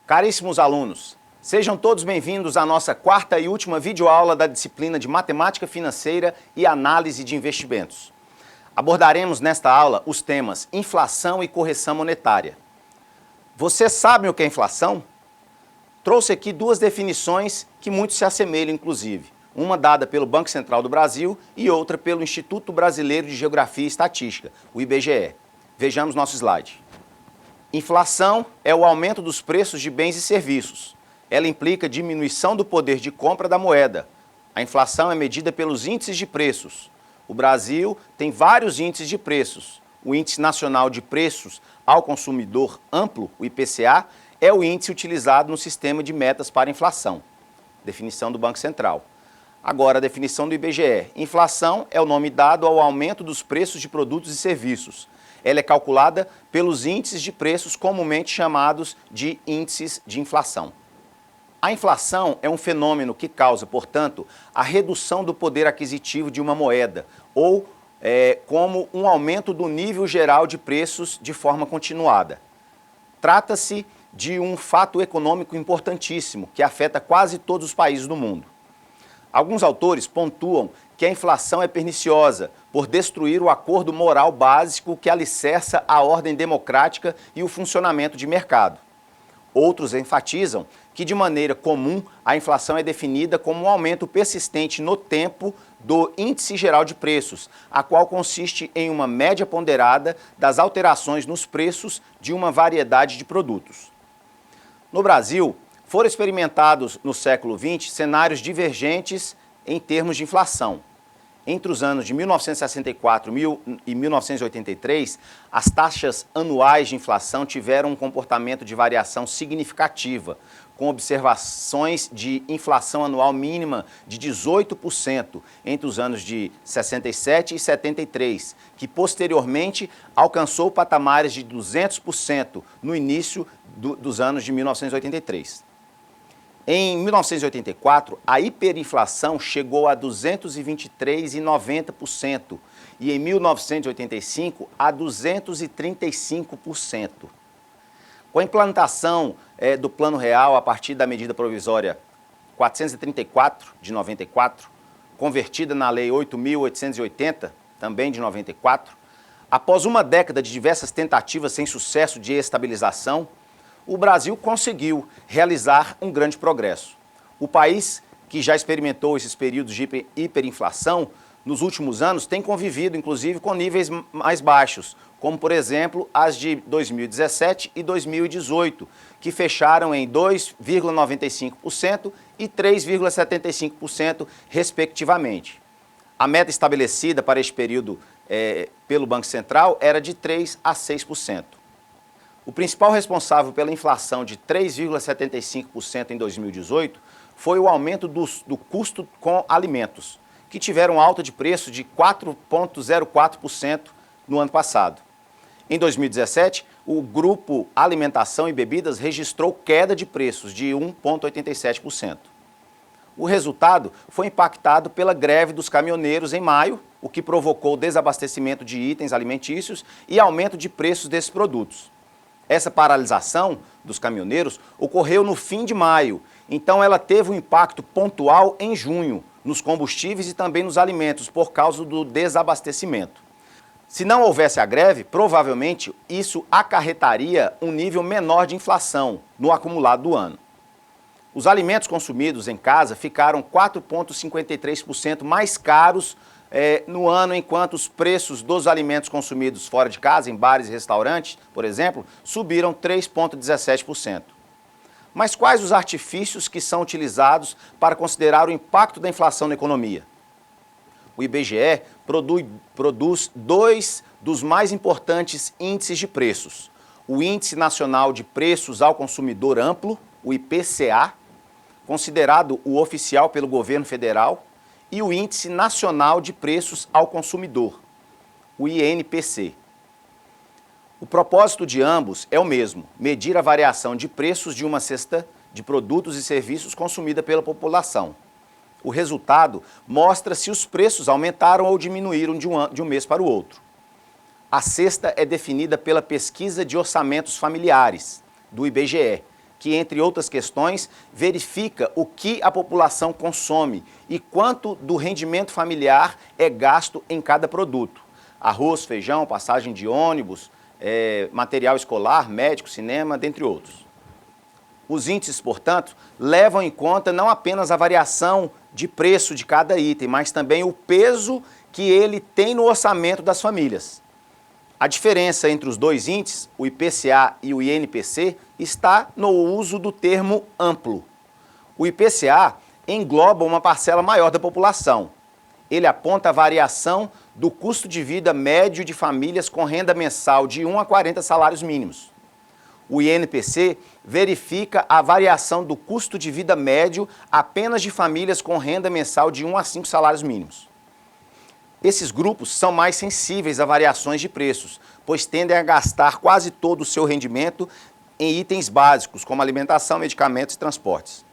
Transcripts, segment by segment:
Caríssimos alunos, sejam todos bem-vindos à nossa quarta e última videoaula da disciplina de Matemática Financeira e Análise de Investimentos. Abordaremos nesta aula os temas inflação e correção monetária. Vocês sabem o que é inflação? Trouxe aqui duas definições que muito se assemelham, inclusive. Uma dada pelo Banco Central do Brasil e outra pelo Instituto Brasileiro de Geografia e Estatística, o IBGE. Vejamos nosso slide. Inflação é o aumento dos preços de bens e serviços. Ela implica diminuição do poder de compra da moeda. A inflação é medida pelos índices de preços. O Brasil tem vários índices de preços. O Índice Nacional de Preços ao Consumidor Amplo, o IPCA, é o índice utilizado no sistema de metas para inflação. Definição do Banco Central. Agora, a definição do IBGE. Inflação é o nome dado ao aumento dos preços de produtos e serviços. Ela é calculada pelos índices de preços comumente chamados de índices de inflação. A inflação é um fenômeno que causa, portanto, a redução do poder aquisitivo de uma moeda ou como um aumento do nível geral de preços de forma continuada. Trata-se de um fato econômico importantíssimo que afeta quase todos os países do mundo. Alguns autores pontuam que a inflação é perniciosa por destruir o acordo moral básico que alicerça a ordem democrática e o funcionamento de mercado. Outros enfatizam que, de maneira comum, a inflação é definida como um aumento persistente no tempo do índice geral de preços, a qual consiste em uma média ponderada das alterações nos preços de uma variedade de produtos. No Brasil, foram experimentados no século XX cenários divergentes em termos de inflação. Entre os anos de 1964 e 1983, as taxas anuais de inflação tiveram um comportamento de variação significativa, com observações de inflação anual mínima de 18% entre os anos de 67 e 73, que posteriormente alcançou patamares de 200% no início dos anos de 1983. Em 1984, a hiperinflação chegou a 223,90% e em 1985 a 235%. Com a implantação do Plano Real a partir da medida provisória 434 de 94, convertida na Lei 8.880, também de 94, após uma década de diversas tentativas sem sucesso de estabilização, o Brasil conseguiu realizar um grande progresso. O país, que já experimentou esses períodos de hiperinflação, nos últimos anos tem convivido, inclusive, com níveis mais baixos, como, por exemplo, as de 2017 e 2018, que fecharam em 2,95% e 3,75%, respectivamente. A meta estabelecida para este período pelo Banco Central era de 3% a 6%. O principal responsável pela inflação de 3,75% em 2018 foi o aumento do custo com alimentos, que tiveram alta de preço de 4,04% no ano passado. Em 2017, o grupo Alimentação e Bebidas registrou queda de preços de 1,87%. O resultado foi impactado pela greve dos caminhoneiros em maio, o que provocou desabastecimento de itens alimentícios e aumento de preços desses produtos. Essa paralisação dos caminhoneiros ocorreu no fim de maio, então ela teve um impacto pontual em junho, nos combustíveis e também nos alimentos, por causa do desabastecimento. Se não houvesse a greve, provavelmente isso acarretaria um nível menor de inflação no acumulado do ano. Os alimentos consumidos em casa ficaram 4,53% mais caros no ano, enquanto os preços dos alimentos consumidos fora de casa, em bares e restaurantes, por exemplo, subiram 3,17%. Mas quais os artifícios que são utilizados para considerar o impacto da inflação na economia? O IBGE produz dois dos mais importantes índices de preços. O Índice Nacional de Preços ao Consumidor Amplo, o IPCA, considerado o oficial pelo governo federal, e o Índice Nacional de Preços ao Consumidor, o INPC. O propósito de ambos é o mesmo, medir a variação de preços de uma cesta de produtos e serviços consumida pela população. O resultado mostra se os preços aumentaram ou diminuíram de um mês para o outro. A cesta é definida pela Pesquisa de Orçamentos Familiares, do IBGE, que, entre outras questões, verifica o que a população consome e quanto do rendimento familiar é gasto em cada produto. Arroz, feijão, passagem de ônibus, material escolar, médico, cinema, dentre outros. Os índices, portanto, levam em conta não apenas a variação de preço de cada item, mas também o peso que ele tem no orçamento das famílias. A diferença entre os dois índices, o IPCA e o INPC, está no uso do termo amplo. O IPCA engloba uma parcela maior da população. Ele aponta a variação do custo de vida médio de famílias com renda mensal de 1 a 40 salários mínimos. O INPC verifica a variação do custo de vida médio apenas de famílias com renda mensal de 1 a 5 salários mínimos. Esses grupos são mais sensíveis a variações de preços, pois tendem a gastar quase todo o seu rendimento em itens básicos, como alimentação, medicamentos e transportes.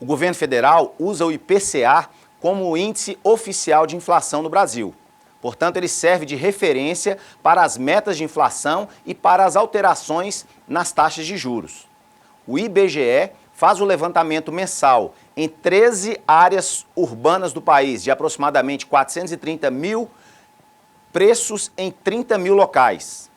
O governo federal usa o IPCA como o índice oficial de inflação no Brasil. Portanto, ele serve de referência para as metas de inflação e para as alterações nas taxas de juros. O IBGE faz o levantamento mensal em 13 áreas urbanas do país, de aproximadamente 430 mil preços em 30 mil locais.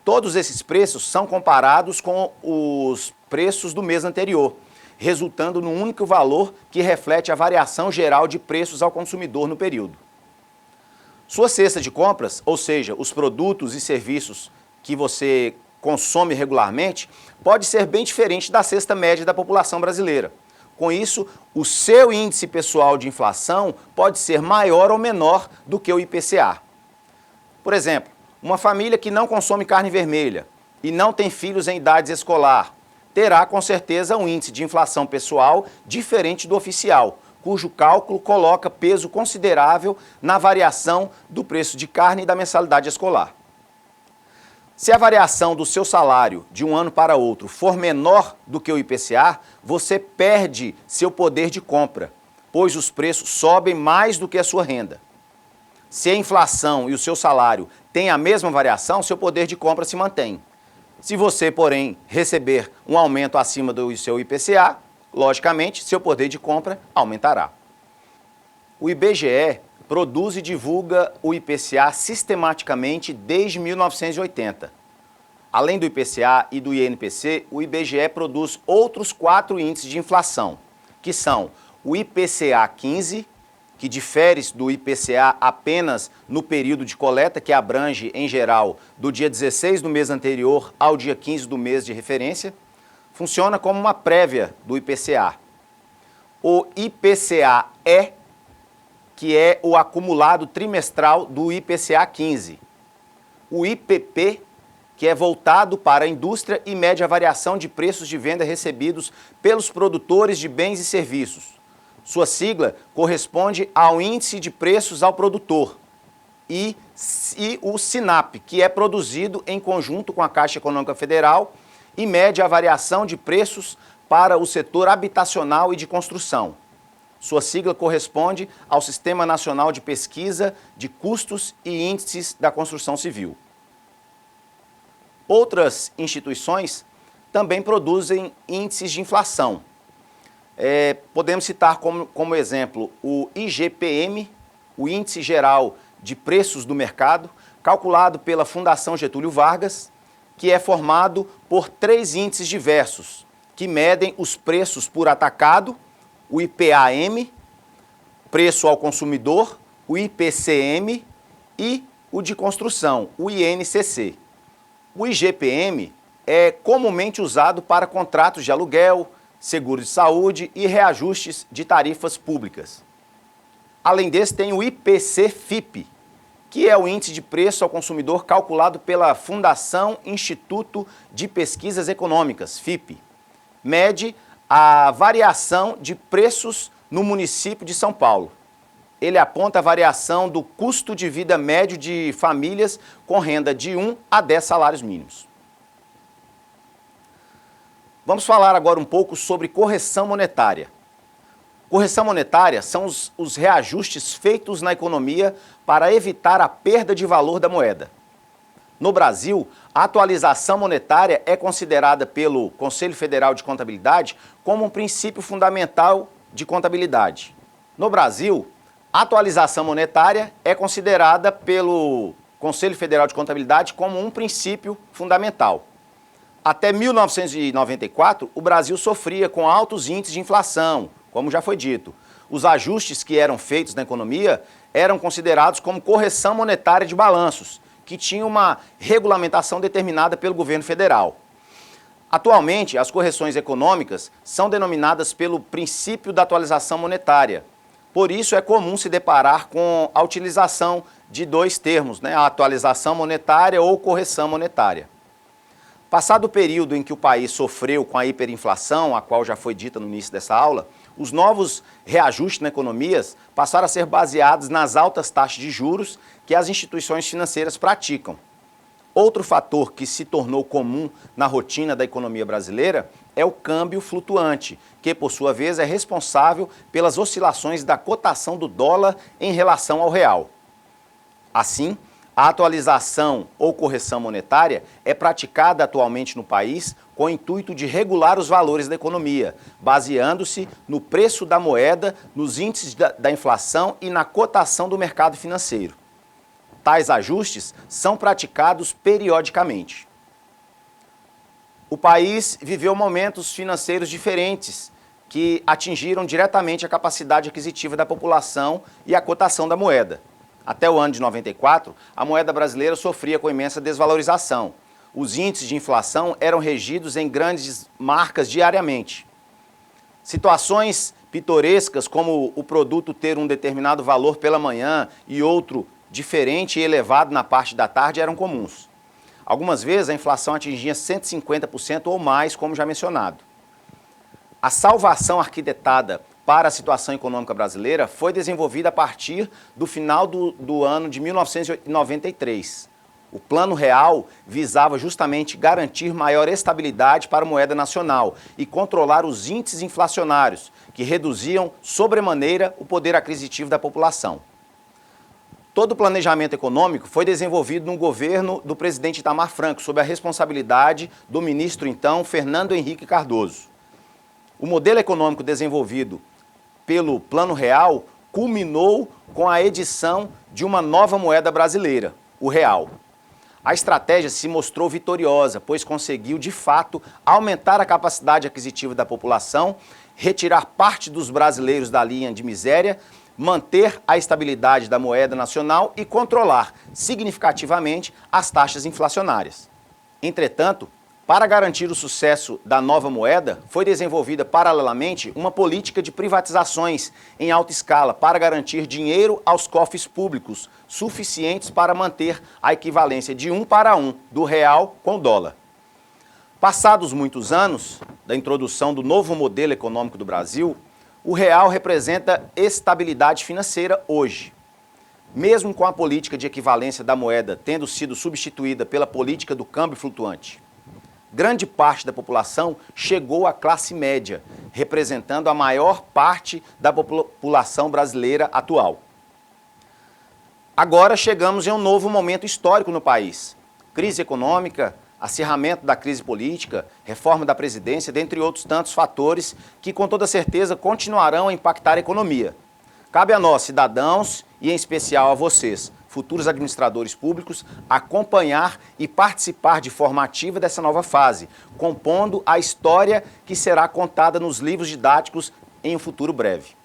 Todos esses preços são comparados com os preços do mês anterior, resultando num único valor que reflete a variação geral de preços ao consumidor no período. Sua cesta de compras, ou seja, os produtos e serviços que você consome regularmente, pode ser bem diferente da cesta média da população brasileira. Com isso, o seu índice pessoal de inflação pode ser maior ou menor do que o IPCA. Por exemplo, uma família que não consome carne vermelha e não tem filhos em idade escolar, terá com certeza um índice de inflação pessoal diferente do oficial, cujo cálculo coloca peso considerável na variação do preço de carne e da mensalidade escolar. Se a variação do seu salário de um ano para outro for menor do que o IPCA, você perde seu poder de compra, pois os preços sobem mais do que a sua renda. Se a inflação e o seu salário têm a mesma variação, seu poder de compra se mantém. Se você, porém, receber um aumento acima do seu IPCA, logicamente, seu poder de compra aumentará. O IBGE produz e divulga o IPCA sistematicamente desde 1980. Além do IPCA e do INPC, o IBGE produz outros 4 índices de inflação, que são o IPCA 15, que difere do IPCA apenas no período de coleta, que abrange, em geral, do dia 16 do mês anterior ao dia 15 do mês de referência, funciona como uma prévia do IPCA. O IPCA-E, que é o acumulado trimestral do IPCA 15. O IPP, que é voltado para a indústria e mede a variação de preços de venda recebidos pelos produtores de bens e serviços. Sua sigla corresponde ao Índice de Preços ao Produtor. E o SINAP, que é produzido em conjunto com a Caixa Econômica Federal e mede a variação de preços para o setor habitacional e de construção. Sua sigla corresponde ao Sistema Nacional de Pesquisa de Custos e Índices da Construção Civil. Outras instituições também produzem índices de inflação. Podemos citar como exemplo o IGPM, o Índice Geral de Preços do Mercado, calculado pela Fundação Getúlio Vargas, que é formado por 3 índices diversos, que medem os preços por atacado, o IPAM, preço ao consumidor, o IPCM e o de construção, o INCC. O IGPM é comumente usado para contratos de aluguel, seguro de saúde e reajustes de tarifas públicas. Além desse, tem o IPC-FIP, que é o Índice de Preço ao Consumidor calculado pela Fundação Instituto de Pesquisas Econômicas, FIPE. Mede a variação de preços no município de São Paulo. Ele aponta a variação do custo de vida médio de famílias com renda de 1 a 10 salários mínimos. Vamos falar agora um pouco sobre correção monetária. Correção monetária são os reajustes feitos na economia para evitar a perda de valor da moeda. No Brasil, a atualização monetária é considerada pelo Conselho Federal de Contabilidade como um princípio fundamental de contabilidade. No Brasil, a atualização monetária é considerada pelo Conselho Federal de Contabilidade como um princípio fundamental. Até 1994, o Brasil sofria com altos índices de inflação, como já foi dito. Os ajustes que eram feitos na economia eram considerados como correção monetária de balanços, que tinha uma regulamentação determinada pelo governo federal. Atualmente, as correções econômicas são denominadas pelo princípio da atualização monetária. Por isso, é comum se deparar com a utilização de dois termos, a atualização monetária ou correção monetária. Passado o período em que o país sofreu com a hiperinflação, a qual já foi dita no início dessa aula, os novos reajustes na economia passaram a ser baseados nas altas taxas de juros que as instituições financeiras praticam. Outro fator que se tornou comum na rotina da economia brasileira é o câmbio flutuante, que, por sua vez, é responsável pelas oscilações da cotação do dólar em relação ao real. Assim, a atualização ou correção monetária é praticada atualmente no país com o intuito de regular os valores da economia, baseando-se no preço da moeda, nos índices da inflação e na cotação do mercado financeiro. Tais ajustes são praticados periodicamente. O país viveu momentos financeiros diferentes que atingiram diretamente a capacidade aquisitiva da população e a cotação da moeda. Até o ano de 94, a moeda brasileira sofria com imensa desvalorização. Os índices de inflação eram regidos em grandes marcas diariamente. Situações pitorescas, como o produto ter um determinado valor pela manhã e outro diferente e elevado na parte da tarde, eram comuns. Algumas vezes a inflação atingia 150% ou mais, como já mencionado. A salvação arquitetada para a situação econômica brasileira foi desenvolvida a partir do final do ano de 1993. O Plano Real visava justamente garantir maior estabilidade para a moeda nacional e controlar os índices inflacionários, que reduziam sobremaneira o poder aquisitivo da população. Todo o planejamento econômico foi desenvolvido no governo do presidente Itamar Franco, sob a responsabilidade do ministro, então, Fernando Henrique Cardoso. O modelo econômico desenvolvido pelo Plano Real culminou com a edição de uma nova moeda brasileira, o real. A estratégia se mostrou vitoriosa, pois conseguiu, de fato, aumentar a capacidade aquisitiva da população, retirar parte dos brasileiros da linha de miséria, manter a estabilidade da moeda nacional e controlar significativamente as taxas inflacionárias. Entretanto, para garantir o sucesso da nova moeda, foi desenvolvida paralelamente uma política de privatizações em alta escala para garantir dinheiro aos cofres públicos suficientes para manter a equivalência de 1 para 1 do real com o dólar. Passados muitos anos da introdução do novo modelo econômico do Brasil, o real representa estabilidade financeira hoje. Mesmo com a política de equivalência da moeda tendo sido substituída pela política do câmbio flutuante. Grande parte da população chegou à classe média, representando a maior parte da população brasileira atual. Agora chegamos em um novo momento histórico no país. Crise econômica, acirramento da crise política, reforma da Presidência, dentre outros tantos fatores que com toda certeza continuarão a impactar a economia. Cabe a nós, cidadãos, e em especial a vocês, futuros administradores públicos, acompanhar e participar de forma ativa dessa nova fase, compondo a história que será contada nos livros didáticos em um futuro breve.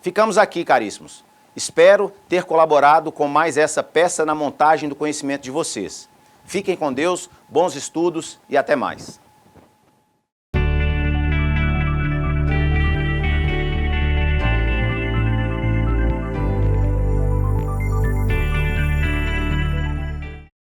Ficamos aqui, caríssimos. Espero ter colaborado com mais essa peça na montagem do conhecimento de vocês. Fiquem com Deus, bons estudos e até mais.